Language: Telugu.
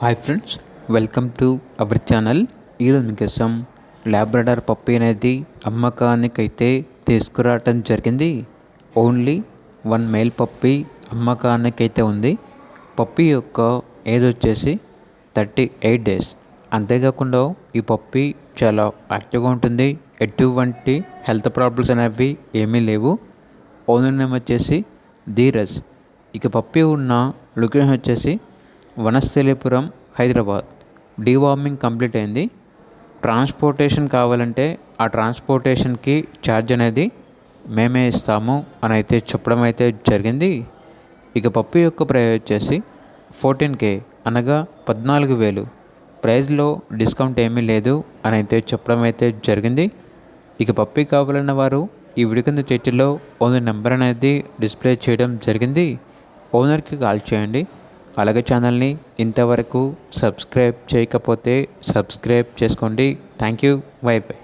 Hi friends, welcome to our channel. ఈరోజు మీకోసం లాబ్రడార్ పప్పి అనేది అమ్మకానికైతే తీసుకురావటం జరిగింది. ఓన్లీ వన్ మేల్ పప్పి అమ్మకానికైతే ఉంది. పప్పి యొక్క ఏజ్ వచ్చేసి 38 డేస్. అంతేకాకుండా ఈ పప్పి చాలా యాక్టివ్గా ఉంటుంది. ఎటువంటి హెల్త్ ప్రాబ్లమ్స్ అనేవి ఏమీ లేవు. ఓనర్ నేమ్ వచ్చేసి ధీరజ్. ఇక పప్పి ఉన్న లొకేషన్ వచ్చేసి వనస్థలిపురం, హైదరాబాద్. డీవార్మింగ్ కంప్లీట్ అయింది. ట్రాన్స్పోర్టేషన్ కావాలంటే ఆ ట్రాన్స్పోర్టేషన్కి ఛార్జ్ అనేది మేమే ఇస్తాము అని అయితే చెప్పడం అయితే జరిగింది. ఇక పప్పి యొక్క ప్రైస్ వచ్చేసి 14K, అనగా 14,000. ప్రైస్లో డిస్కౌంట్ ఏమీ లేదు అని అయితే చెప్పడం అయితే జరిగింది. ఇక పప్పి కావాలన్న వారు ఈ వీడియో కింద చర్చలో ఓనర్ నెంబర్ అనేది డిస్ప్లే చేయడం జరిగింది. ఓనర్కి కాల్ చేయండి. అలాగే ఛానల్ని ఇంతవరకు సబ్స్క్రైబ్ చేయకపోతే సబ్స్క్రైబ్ చేసుకోండి. Thank you. By by.